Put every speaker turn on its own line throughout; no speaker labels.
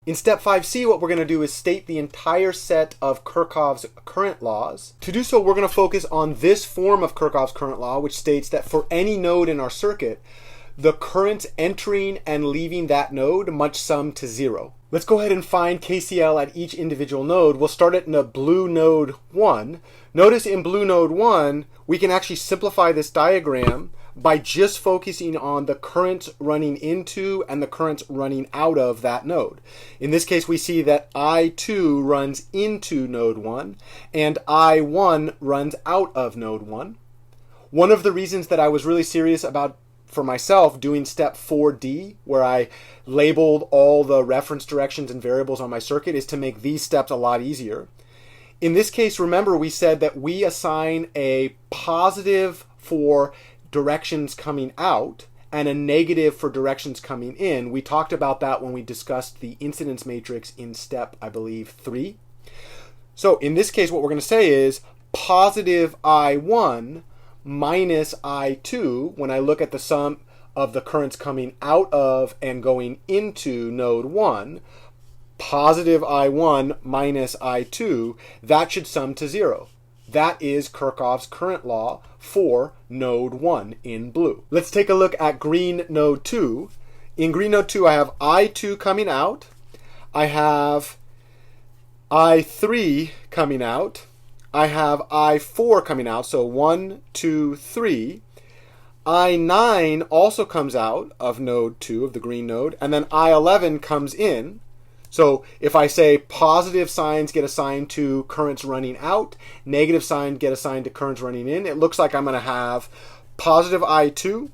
In step 5c, what we're going to do is state the entire set of Kirchhoff's current laws. To do so, we're going to focus on this form of Kirchhoff's current law, which states that for any node in our circuit, the currents entering and leaving that node must sum to 0. Let's go ahead and find KCL at each individual node. We'll start it in the blue node 1. Notice in blue node 1, we can actually simplify this diagram by just focusing on the currents running into and the currents running out of that node. In this case, we see that I2 runs into node 1 and I1 runs out of node 1. One of the reasons that I was really serious about, for myself, doing step 4D, where I labeled all the reference directions and variables on my circuit, is to make these steps a lot easier. In this case, remember we said that we assign a positive for directions coming out and a negative for directions coming in. We talked about that when we discussed the incidence matrix in step, I believe, 3. So in this case, what we're going to say is positive I1 minus I2, when I look at the sum of the currents coming out of and going into node 1, positive I1 minus I2, that should sum to 0. That is Kirchhoff's current law for node 1 in blue. Let's take a look at green node 2. In green node 2, I have I2 coming out. I have I3 coming out. I have I4 coming out. So 1, 2, 3. I9 also comes out of node 2, of the green node. And then I11 comes in. So if I say positive signs get assigned to currents running out, negative signs get assigned to currents running in, it looks like I'm going to have positive I2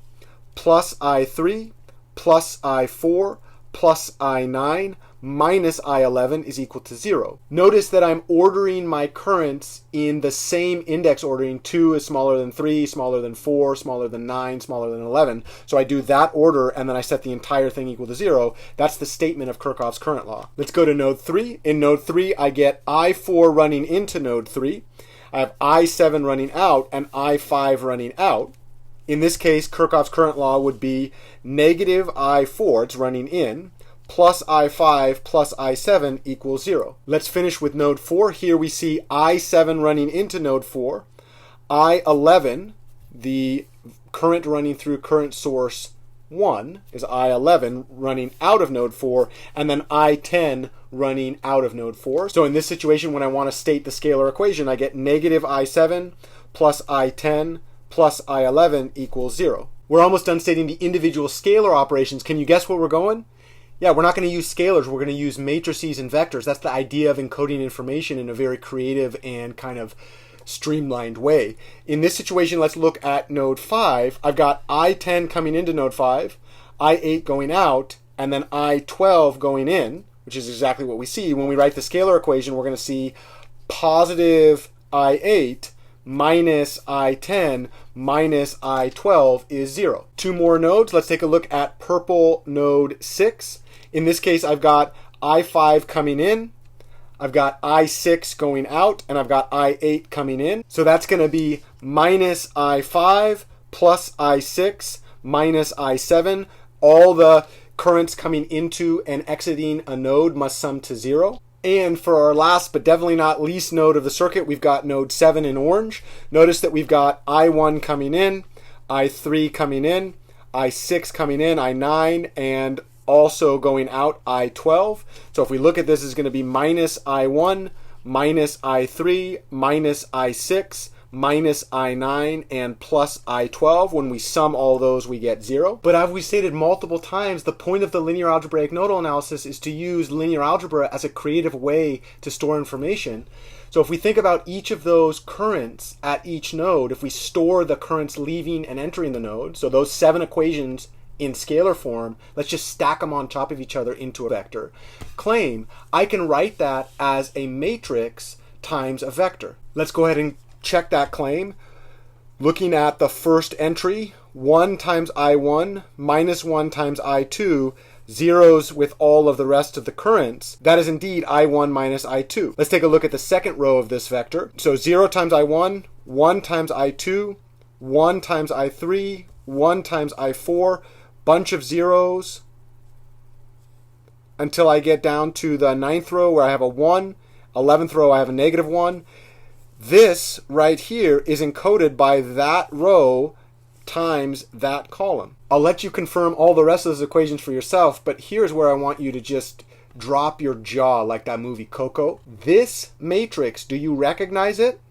plus I3 plus I4 plus I9 minus I11 is equal to 0. Notice that I'm ordering my currents in the same index ordering. 2 is smaller than 3, smaller than 4, smaller than 9, smaller than 11. So I do that order and then I set the entire thing equal to 0. That's the statement of Kirchhoff's current law. Let's go to node 3. In node 3, I get I4 running into node 3. I have I7 running out and I5 running out. In this case, Kirchhoff's current law would be negative I4, it's running in, plus I5 plus I7 equals 0. Let's finish with node 4. Here we see I7 running into node 4, I11, the current running through current source 1 is I11 running out of node 4, and then I10 running out of node 4. So in this situation, when I want to state the scalar equation, I get negative I7 plus I10 plus I11 equals 0. We're almost done stating the individual scalar operations. Can you guess where we're going? Yeah, we're not going to use scalars. We're going to use matrices and vectors. That's the idea of encoding information in a very creative and kind of streamlined way. In this situation, let's look at node 5. I've got I10 coming into node 5, I8 going out, and then I12 going in, which is exactly what we see. When we write the scalar equation, we're going to see positive I8 minus I10 minus I12 is 0. 2 more nodes. Let's take a look at purple node 6. In this case, I've got I5 coming in, I've got I6 going out, and I've got I8 coming in. So that's going to be minus I5 plus I6 minus I7. All the currents coming into and exiting a node must sum to 0. And for our last but definitely not least node of the circuit, we've got node 7 in orange. Notice that we've got I1 coming in, I3 coming in, I6 coming in, I9, and also going out I12. So if we look at this, it's going to be minus I1, minus I3, minus I6, minus I9, and plus I12. When we sum all those, we get 0. But as we stated multiple times, the point of the linear algebraic nodal analysis is to use linear algebra as a creative way to store information. So if we think about each of those currents at each node, if we store the currents leaving and entering the node, so those 7 equations in scalar form, let's just stack them on top of each other into a vector claim, I can write that as a matrix times a vector. Let's go ahead and check that claim. Looking at the first entry, 1 times I1 minus 1 times I2, zeros with all of the rest of the currents. That is indeed I1 minus I2. Let's take a look at the second row of this vector. So 0 times I1, 1 times I2, 1 times I3, 1 times I4, bunch of zeros, until I get down to the 9th row where I have a 1, 11th row I have a negative 1. This right here is encoded by that row times that column. I'll let you confirm all the rest of those equations for yourself, but here's where I want you to just drop your jaw like that movie Coco. This matrix, do you recognize it?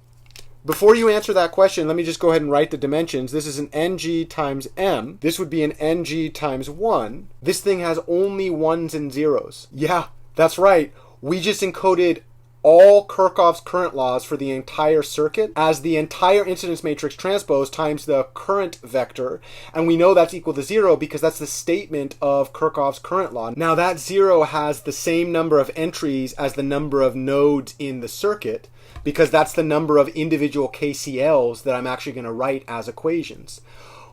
Before you answer that question, let me just go ahead and write the dimensions. This is an ng times m. This would be an ng times 1. This thing has only 1s and 0s. Yeah, that's right. We just encoded all Kirchhoff's current laws for the entire circuit as the entire incidence matrix transpose times the current vector. And we know that's equal to 0 because that's the statement of Kirchhoff's current law. Now that 0 has the same number of entries as the number of nodes in the circuit, because that's the number of individual KCLs that I'm actually going to write as equations.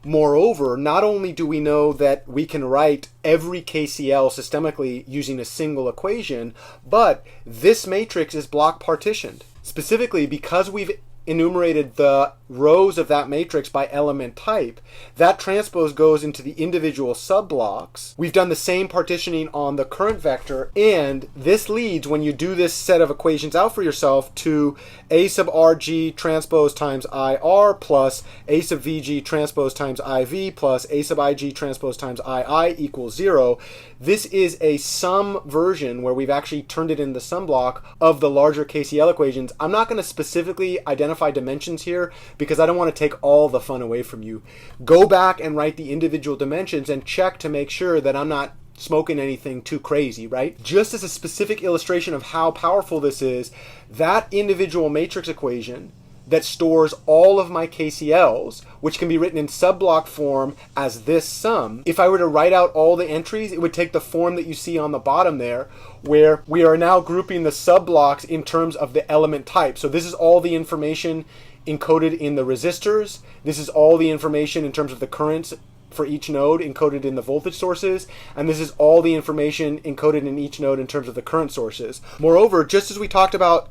Moreover, not only do we know that we can write every KCL systemically using a single equation, but this matrix is block partitioned. Specifically, because we've enumerated the rows of that matrix by element type, that transpose goes into the individual subblocks. We've done the same partitioning on the current vector, and this leads, when you do this set of equations out for yourself, to A sub RG transpose times IR plus A sub VG transpose times IV plus A sub IG transpose times II equals 0. This is a sum version where we've actually turned it into the sum block of the larger KCL equations. I'm not going to specifically identify dimensions here because I don't want to take all the fun away from you. Go back and write the individual dimensions and check to make sure that I'm not smoking anything too crazy, right? Just as a specific illustration of how powerful this is, that individual matrix equation that stores all of my KCLs, which can be written in subblock form as this sum. If I were to write out all the entries, it would take the form that you see on the bottom there, where we are now grouping the subblocks in terms of the element type. So this is all the information encoded in the resistors. This is all the information in terms of the currents for each node encoded in the voltage sources, and this is all the information encoded in each node in terms of the current sources. Moreover, just as we talked about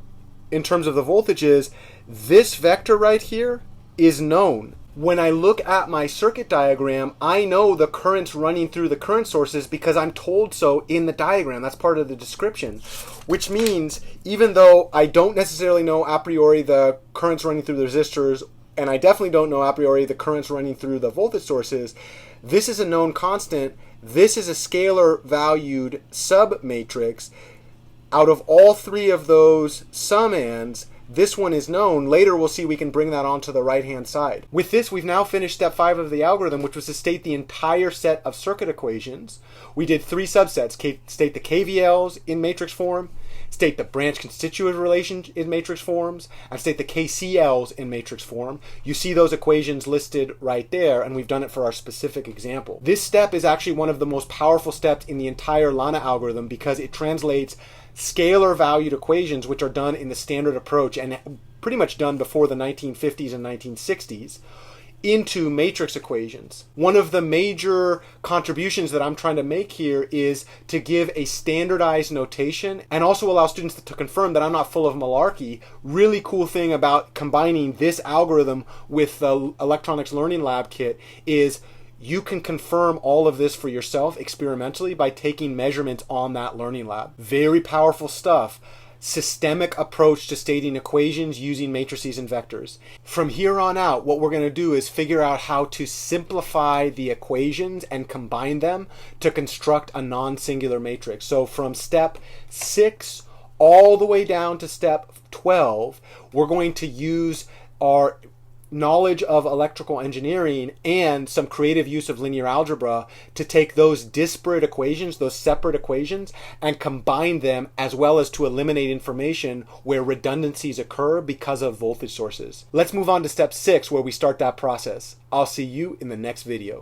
in terms of the voltages, this vector right here is known. When I look at my circuit diagram, I know the currents running through the current sources because I'm told so in the diagram. That's part of the description, which means even though I don't necessarily know a priori the currents running through the resistors, and I definitely don't know a priori the currents running through the voltage sources, this is a known constant. This is a scalar valued submatrix. Out of all three of those summands, this one is known. Later we'll see we can bring that onto the right hand side. With this, we've now finished step 5 of the algorithm, which was to state the entire set of circuit equations. We did 3 subsets: state the KVLs in matrix form, state the branch constituent relation in matrix forms, and state the KCLs in matrix form. You see those equations listed right there, and we've done it for our specific example. This step is actually one of the most powerful steps in the entire LANA algorithm because it translates scalar valued equations, which are done in the standard approach and pretty much done before the 1950s and 1960s, into matrix equations. One of the major contributions that I'm trying to make here is to give a standardized notation and also allow students to confirm that I'm not full of malarkey. Really cool thing about combining this algorithm with the Electronics Learning Lab kit is you can confirm all of this for yourself experimentally by taking measurements on that learning lab. Very powerful stuff. Systemic approach to stating equations using matrices and vectors. From here on out, what we're going to do is figure out how to simplify the equations and combine them to construct a non-singular matrix. So from step 6 all the way down to step 12, we're going to use our knowledge of electrical engineering and some creative use of linear algebra to take those disparate equations, those separate equations, and combine them, as well as to eliminate information where redundancies occur because of voltage sources. Let's move on to step 6, where we start that process. I'll see you in the next video.